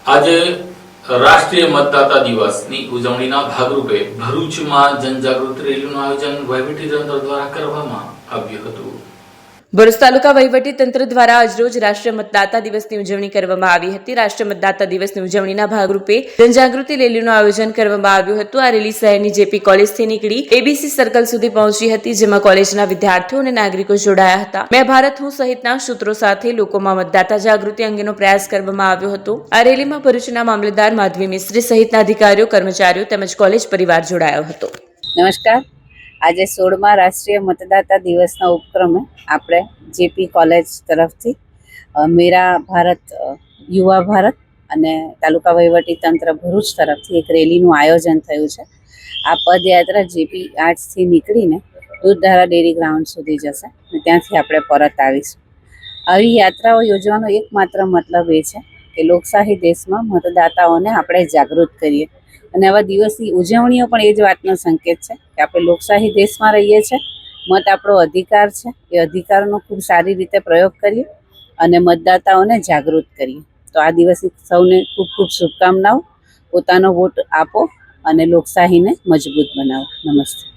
આજે રાષ્ટ્રીય મતદાતા દિવસની ઉજવણીના ભાગરૂપે ભરૂચમાં જનજાગૃતિ રેલીનું આયોજન વહીવટીતંત્ર દ્વારા કરવામાં આવ્યું હતું। ભરૂચ તાલુકા વહીવટી તંત્ર દ્વારા આજરોજ રાષ્ટ્રીય મતદાતા દિવસની ઉજવણી કરવામાં આવી હતી। રાષ્ટ્રીય મતદાતા દિવસની ઉજવણીના ભાગરૂપે જનજાગૃતિ રેલીનું આયોજન કરવામાં આવ્યું હતું। આ રેલી શહેરની જેપી કોલેજથી નીકળી એબીસી સર્કલ સુધી પહોંચી હતી, જેમાં કોલેજના વિદ્યાર્થીઓ અને નાગરિકો જોડાયા હતા। મેં ભારત હું સહિતના સૂત્રો સાથે લોકોમાં મતદાતા જાગૃતિ અંગેનો પ્રયાસ કરવામાં આવ્યો હતો। આ રેલીમાં ભરૂચના મામલતદાર માધવી મિસ્ત્રી સહિતના અધિકારીઓ, કર્મચારીઓ તેમજ કોલેજ પરિવાર જોડાયો હતો। નમસ્કાર। આજે 16મા રાષ્ટ્રીય મતદાતા દિવસના ઉપક્રમે આપણે જેપી કોલેજ તરફથી મેરા ભારત યુવા ભારત અને તાલુકા વહીવટી તંત્ર ભરૂચ તરફથી એક રેલીનું આયોજન થયું છે। આ પદયાત્રા જેપી આર્ટ્સથી નીકળીને દૂધધારા ડેરી ગ્રાઉન્ડ સુધી જશે અને ત્યાંથી આપણે પરત આવીશું। આવી યાત્રાઓ યોજવાનો એકમાત્ર મતલબ એ છે કે લોકશાહી દેશમાં મતદાતાઓને આપણે જાગૃત કરીએ અને આવા દિવસની ઉજવણીઓ પણ એ જ વાતનો સંકેત છે કે આપણે લોકશાહી દેશમાં રહીએ છીએ। મત આપણો અધિકાર છે, એ અધિકારનો ખૂબ સારી રીતે પ્રયોગ કરીએ અને મતદાતાઓને જાગૃત કરીએ। તો આ દિવસની સૌને ખૂબ ખૂબ શુભકામનાઓ। પોતાનો વોટ આપો અને લોકશાહીને મજબૂત બનાવો। નમસ્તે।